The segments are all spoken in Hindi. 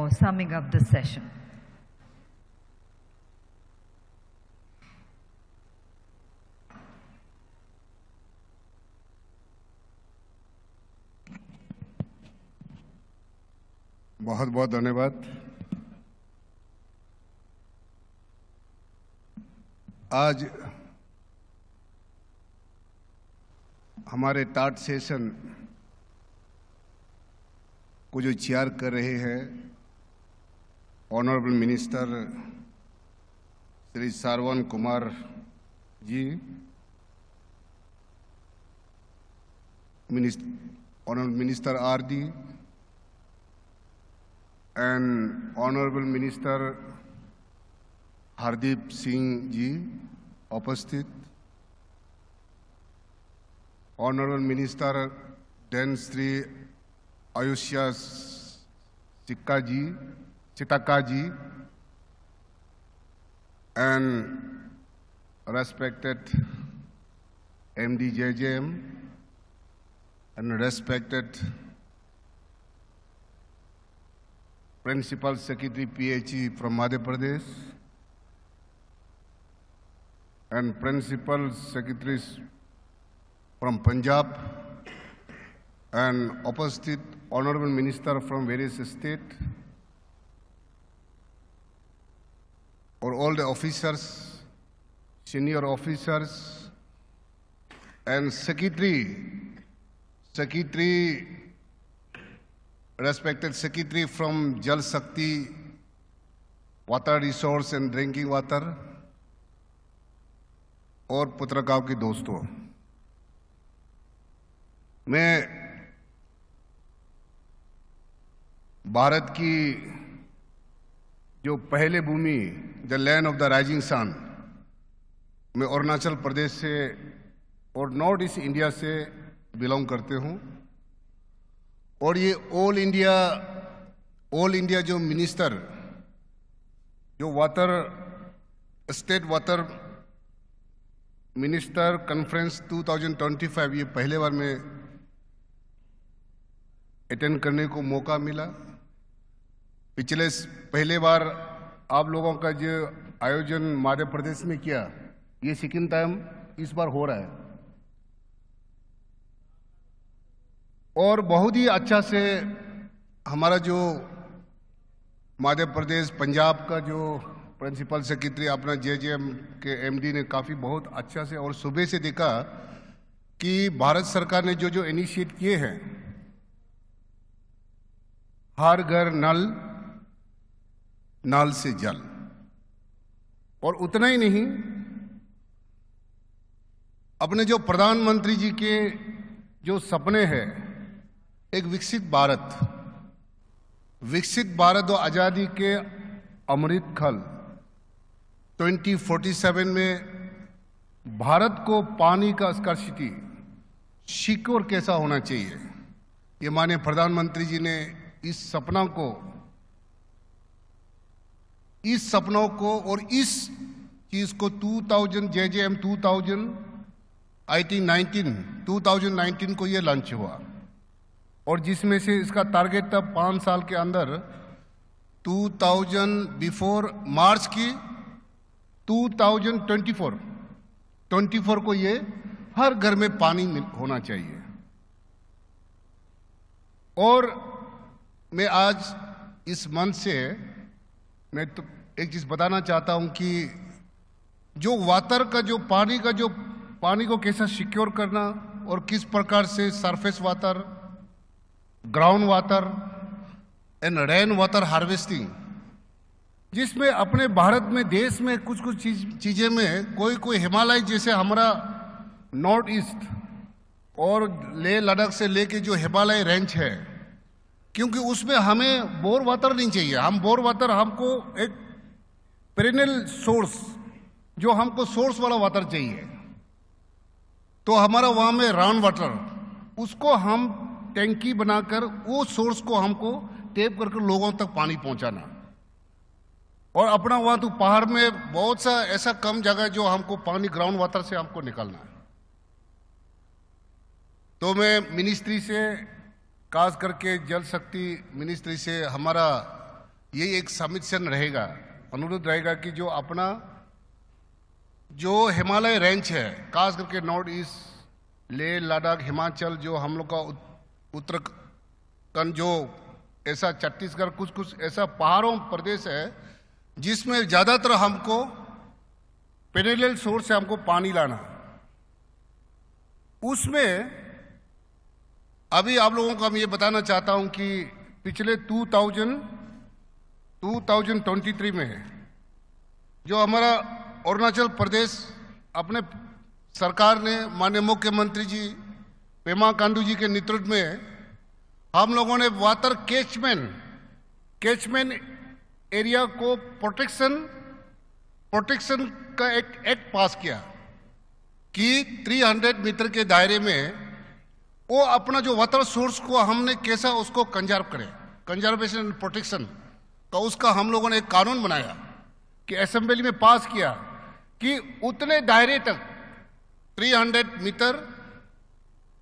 for summing up the session. बहुत बहुत धन्यवाद। आज हमारे टाट सेशन को जो चेयर कर रहे हैं honourable minister Shri Shravan Kumar ji, honourable minister R D and Honorable Minister Hardeep Singh ji उपस्थित, Honorable Minister Dan Sri Ayushya Chitaka ji, and respected MD JJM and respected Principal Secretary PHE from Madhya Pradesh and Principal Secretaries from Punjab and opposite Honorable Minister from various states, or all the officers, senior officers and respected Secretary from Jal Shakti, Water Resource and Drinking Water, और पत्रकारों के दोस्तों, मैं भारत की जो पहले भूमि, the land of the rising sun, मैं अरुणाचल प्रदेश से और नॉर्थ ईस्ट इंडिया से बिलोंग करते हूं, और ये ऑल इंडिया जो मिनिस्टर, जो water state water minister conference 2025, ये पहले बार में अटेंड करने को मौका मिला। पहले बार आप लोगों का जो आयोजन मध्य प्रदेश में किया, ये सेकंड टाइम इस बार हो रहा है, और बहुत ही अच्छा से हमारा जो मध्य प्रदेश पंजाब का जो प्रिंसिपल सेक्रेटरी अपना जेजेएम के एमडी ने काफ़ी बहुत अच्छा से और सुबह से देखा कि भारत सरकार ने जो इनिशिएट किए हैं, हर घर नल से जल, और उतना ही नहीं, अपने जो प्रधानमंत्री जी के जो सपने हैं, एक विकसित भारत और आजादी के अमृत काल 2047 में भारत को पानी का स्कार्सिटी सिक्योर कैसा होना चाहिए, ये माननीय प्रधानमंत्री जी ने इस सपनों को और इस चीज को 2019 को ये लॉन्च हुआ, और जिसमें से इसका टारगेट था 5 साल के अंदर बिफोर मार्च की 2024 को ये हर घर में पानी होना चाहिए। और मैं आज इस मंच से मैं तो एक चीज बताना चाहता हूं कि जो वाटर का जो पानी को कैसा सिक्योर करना, और किस प्रकार से surface water, ground water and rain water harvesting, जिसमें अपने भारत में देश में कुछ चीजें में कोई हिमालय जैसे हमारा नॉर्थ ईस्ट और लेह लद्दाख से लेके जो हिमालय रेंज है, क्योंकि उसमें हमें बोर वाटर नहीं चाहिए, हमको एक पेरेनियल सोर्स, जो हमको सोर्स वाला वाटर चाहिए, तो हमारा वहां में राउंड वाटर, उसको हम टैंकी बनाकर वो सोर्स को हमको टेप करके लोगों तक पानी पहुंचाना, और अपना वहां तो पहाड़ में बहुत सा ऐसा कम जगह जो हमको पानी ग्राउंड वाटर से हमको निकालना है। तो मैं मिनिस्ट्री से, खास करके जल शक्ति मिनिस्ट्री से, हमारा ये एक सबमिशन रहेगा, अनुरोध रहेगा कि जो अपना जो हिमालय रेंज है, खास करके नॉर्थ ईस्ट, लेह लद्दाख, हिमाचल, जो हम लोग का उत्तराखंड, जो ऐसा छत्तीसगढ़, कुछ कुछ ऐसा पहाड़ों प्रदेश है जिसमें ज्यादातर हमको पेरिनियल सोर्स से हमको पानी लाना, उसमें अभी आप लोगों को मैं ये बताना चाहता हूं कि पिछले 2023 में जो हमारा अरुणाचल प्रदेश अपने सरकार ने, माननीय मुख्यमंत्री जी पेमा खांडू जी के नेतृत्व में हम लोगों ने वाटर कैचमेंट एरिया को प्रोटेक्शन का एक एक्ट पास किया कि 300 मीटर के दायरे में वो अपना जो वाटर सोर्स को हमने कैसा उसको कंजर्व करें, कंजर्वेशन एंड प्रोटेक्शन का उसका हम लोगों ने एक कानून बनाया कि असेंबली में पास किया कि उतने दायरे तक 300 मीटर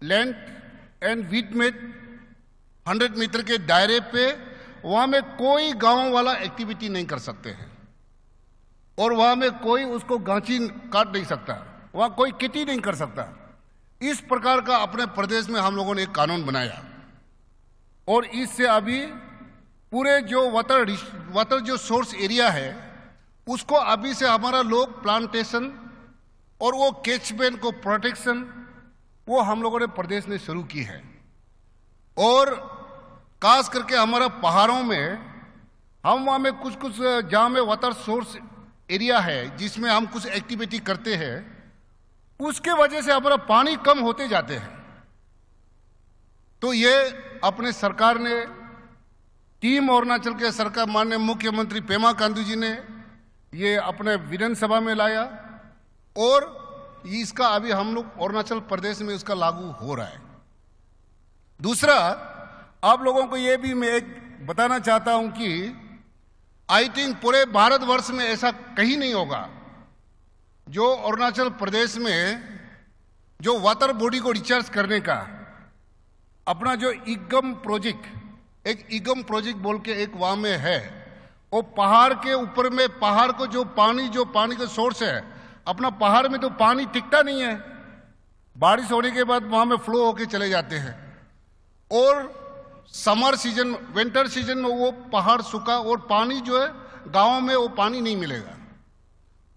लेंथ एंड विड्थ में 100 मीटर के दायरे पे वहां में कोई गांव वाला एक्टिविटी नहीं कर सकते हैं और वहां में कोई उसको गांची काट नहीं सकता, वहां कोई खेती नहीं कर सकता। इस प्रकार का अपने प्रदेश में हम लोगों ने एक कानून बनाया और इससे अभी पूरे जो वाटर जो सोर्स एरिया है उसको अभी से हमारा लोग प्लांटेशन और वो कैचमेंट को प्रोटेक्शन वो हम लोगों ने प्रदेश ने शुरू की है। और खास करके हमारा पहाड़ों में हम वहां में कुछ जहां में वाटर सोर्स एरिया है जिसमें हम कुछ एक्टिविटी करते हैं, उसके वजह से हमारा पानी कम होते जाते हैं। तो ये अपने सरकार ने, टीम अरुणाचल के सरकार, माननीय मुख्यमंत्री पेमा खांडू जी ने ये अपने विधानसभा में लाया और इसका अभी हम लोग अरुणाचल प्रदेश में उसका लागू हो रहा है। दूसरा, आप लोगों को ये भी मैं एक बताना चाहता हूं कि आई थिंक पूरे भारतवर्ष में ऐसा कहीं नहीं होगा जो अरुणाचल प्रदेश में जो वाटर बॉडी को रिचार्ज करने का अपना जो इगम प्रोजेक्ट, एक इगम प्रोजेक्ट बोल के एक वहां में है, वो पहाड़ के ऊपर में, पहाड़ को जो पानी का सोर्स है, अपना पहाड़ में तो पानी टिकता नहीं है, बारिश होने के बाद वहां में फ्लो होके चले जाते हैं और समर सीजन, विंटर सीजन में वो पहाड़ सूखा और पानी जो है गांव में वो पानी नहीं मिलेगा।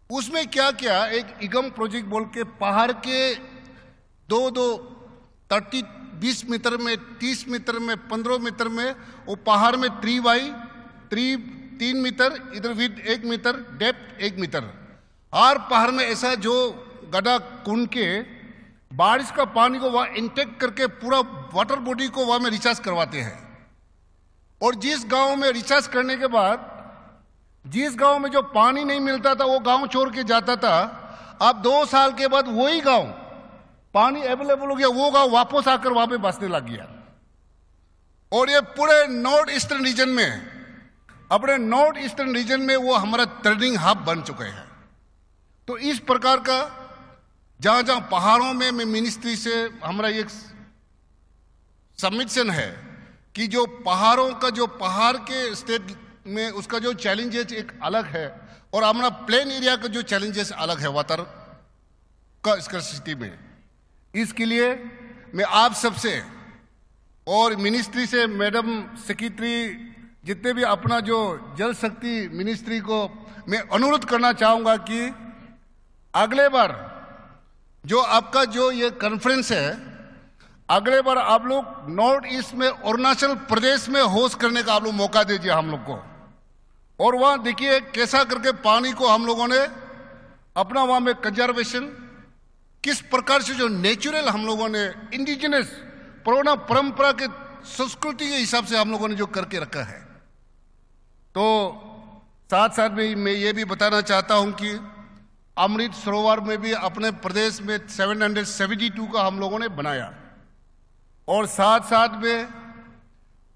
उसमें क्या किया, एक इगम प्रोजेक्ट बोल के पहाड़ के 20 मीटर में, 30 मीटर में, 15 मीटर में वो पहाड़ में 3 मीटर, इधर विड्थ 1 मीटर, डेप्थ 1 मीटर, हर पहाड़ में ऐसा जो गड्ढा कुंड के बारिश का पानी को वहां इंटेक्ट करके पूरा वाटर बॉडी को वहां में रिचार्ज करवाते हैं। और जिस गांव में रिचार्ज करने के बाद जिस गांव में जो पानी नहीं मिलता था वो गांव छोड़ के जाता था, अब 2 साल के बाद वही गांव पानी अवेलेबल हो गया, वो गांव वापस आकर वहां पे बसने लग गया। और ये पूरे नॉर्थ ईस्टर्न रीजन में, अपने नॉर्थ ईस्टर्न रीजन में वो हमारा ट्रेडिंग हब बन चुके हैं। तो इस प्रकार का जहां जहां पहाड़ों में मिनिस्ट्री से हमारा एक सबमिशन है कि जो पहाड़ों का, जो पहाड़ के स्टेट में उसका जो चैलेंजेस एक अलग है और हमारा प्लेन एरिया का जो चैलेंजेस अलग है वाटर का स्कैर्सिटी में। इसके लिए मैं आप सबसे और मिनिस्ट्री से, मैडम सेक्रेटरी, जितने भी अपना जो जल शक्ति मिनिस्ट्री को मैं अनुरोध करना चाहूंगा कि अगले बार जो आपका जो ये कॉन्फ्रेंस है, अगले बार आप लोग नॉर्थ ईस्ट में अरुणाचल प्रदेश में होस्ट करने का आप लोग मौका दीजिए हम लोग को। और वहां देखिए कैसा करके पानी को हम लोगों ने अपना वहां में कंजर्वेशन, किस प्रकार से जो नेचुरल हम लोगों ने इंडिजिनस पुराना परंपरा के संस्कृति के हिसाब से हम लोगों ने जो करके रखा है। तो साथ साथ में मैं ये भी बताना चाहता हूं कि अमृत सरोवर में भी अपने प्रदेश में 772 का हम लोगों ने बनाया और साथ साथ में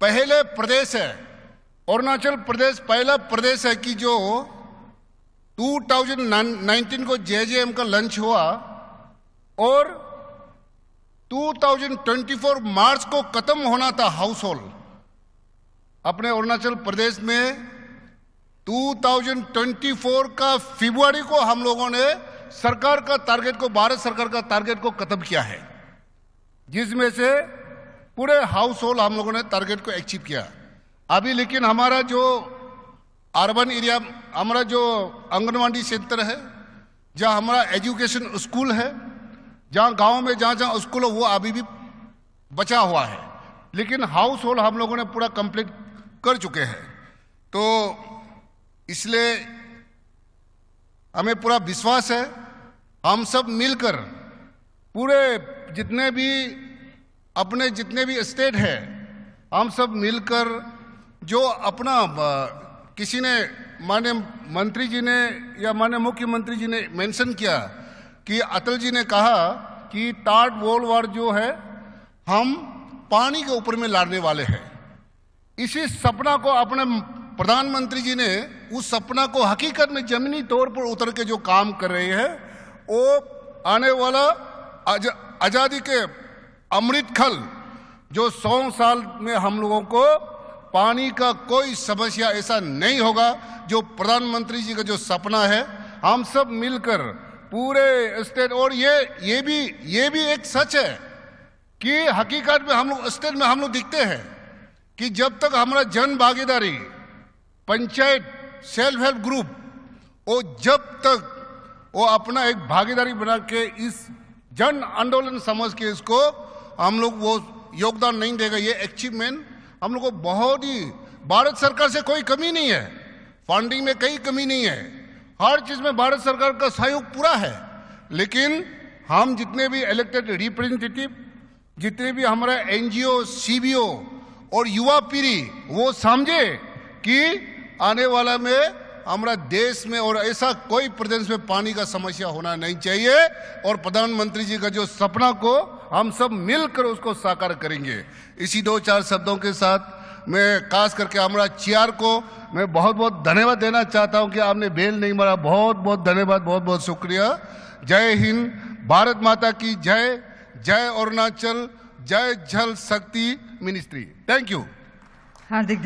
पहले प्रदेश है, अरुणाचल प्रदेश पहला प्रदेश है कि जो 2019 को जेजेएम का लंच हुआ और 2024 मार्च को खत्म होना था हाउस होल्ड। अपने अरुणाचल प्रदेश में 2024 का फरवरी को हम लोगों ने सरकार का टारगेट को, भारत सरकार का टारगेट को खत्म किया है, जिसमें से पूरे हाउस होल्ड हम लोगों ने टारगेट को अचीव किया। अभी लेकिन हमारा जो अर्बन एरिया, हमारा जो आंगनवाड़ी सेंटर है, जहां हमारा एजुकेशन स्कूल है, जहां गांव में जहां स्कूल है, वो अभी भी बचा हुआ है, लेकिन हाउस होल्ड हम लोगों ने पूरा कंप्लीट कर चुके हैं। तो इसलिए हमें पूरा विश्वास है, हम सब मिलकर पूरे जितने भी स्टेट है, हम सब मिलकर जो अपना किसी ने, माननीय मंत्री जी ने या माननीय मुख्यमंत्री जी ने मेंशन किया कि अटल जी ने कहा कि थर्ड वर्ल्ड वॉर जो है हम पानी के ऊपर में लड़ने वाले हैं। इसी सपना को अपने प्रधानमंत्री जी ने, उस सपना को हकीकत में जमीनी तौर पर उतर के जो काम कर रहे हैं, वो आने वाला आजादी के अमृतकाल जो 100 साल में हम लोगों को पानी का कोई समस्या ऐसा नहीं होगा। जो प्रधानमंत्री जी का जो सपना है, हम सब मिलकर पूरे स्टेट, और ये भी एक सच है कि हकीकत में हम लोग स्टेट में हम लोग दिखते हैं कि जब तक हमारा जन भागीदारी, पंचायत, सेल्फ हेल्प ग्रुप, वो जब तक वो अपना एक भागीदारी बना के इस जन आंदोलन समझ के इसको हम लोग वो योगदान नहीं देगा, ये अचीवमेंट हम लोग को बहुत ही, भारत सरकार से कोई कमी नहीं है, फंडिंग में कई कमी नहीं है, हर चीज में भारत सरकार का सहयोग पूरा है। लेकिन हम जितने भी इलेक्टेड रिप्रेजेंटेटिव, जितने भी हमारा एनजीओ, सीबीओ और युवा पीढ़ी, वो समझे कि आने वाला में हमारा देश में और ऐसा कोई प्रदेश में पानी का समस्या होना नहीं चाहिए, और प्रधानमंत्री जी का जो सपना को हम सब मिलकर उसको साकार करेंगे। इसी 2-4 शब्दों के साथ मैं खास करके हमारा चेयर को मैं बहुत बहुत धन्यवाद देना चाहता हूं कि आपने बेल नहीं मारा। बहुत बहुत धन्यवाद, बहुत बहुत शुक्रिया। जय हिंद, भारत माता की जय, जय अरुणाचल, जय जल शक्ति मिनिस्ट्री। Thank you. हार्दिक